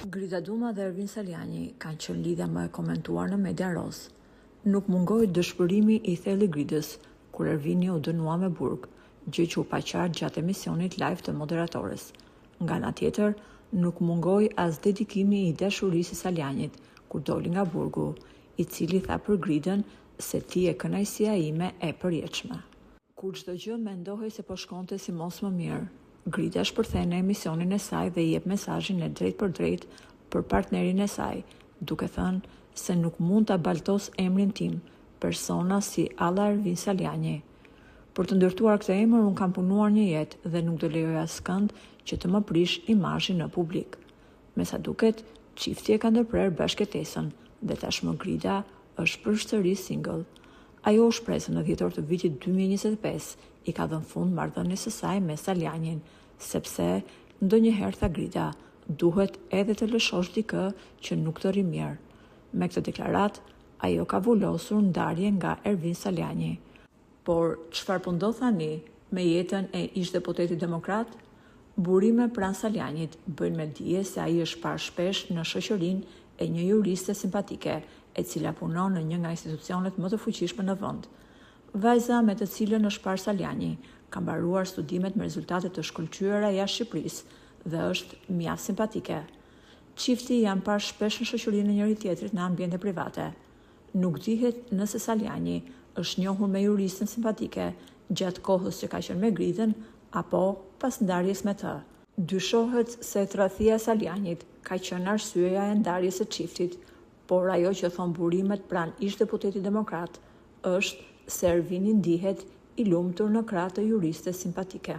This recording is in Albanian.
Grida Duma dhe Ervin Saliani kanë qenë lidhja më e komentuar në media ros. Nuk mungoi dëshpërimi i thellë Gridës, kur Ervini u dënua me burg, gjë që u pa qartë gjatë emisionit live të moderatores. Nga ana tjetër, nuk mungoi as dedikimi i dashurisë së Salianit, kur doli nga burgu, i cili tha për Gridën se ti e kënaqësia ime e përjetshme. Kur çdo gjë mendohej se po shkonte si mos më mirë, Grida shpërthen në emisionin e saj dhe jep mesazhin e drejtë për drejtë për partnerin e saj, duke thënë se nuk mund ta baltos emrin tim, persona si alla Ervin Saliani. Për të ndërtuar këtë emër, unë kam punuar një jetë dhe nuk do lejoj askënd që të më prish imazhin në publik. Me sa duket, çifti e ka ndërprer bashkëtesën dhe tashmë Grida është përsëri single. Ajo u shpreh në dhjetor të vitit 2025 i ka dhënë fund marrëdhënies së saj me Salianin, sepse ndonjëherë, tha Grida, duhet edhe të lëshosh dikë që nuk të rri mirë. Me këtë deklaratë, ajo ka vullosur ndarje nga Ervin Saliani. Por çfarë po ndodh tani me jetën e ish-deputetit demokrat? Burime pranë Salianit bëjnë me dije se ai është parë shpesh në shoqërinë e një juriste simpatike, e cila punon në një nga institucionet më të fuqishme në vend. Vajza me të cilën është parë Saliani ka mbaruar studimet me rezultate të shkëlqyera jashtë Shqipërisë dhe është mjaft simpatike. Çifti janë parë shpesh në shoqërinë e njëri tjetrit në ambiente private. Nuk dihet nëse Saliani është njohur me juristën simpatike gjatë kohës që ka qenë me Gridën apo pas ndarjes me të. Dyshohet se tradhtia e Salianit ka qenë arsyeja e ndarjes së çiftit, por ajo që thon burimet pranë ish-deputetit demokrat është se Ervini ndihet i lumtur në krah të juristes simpatike.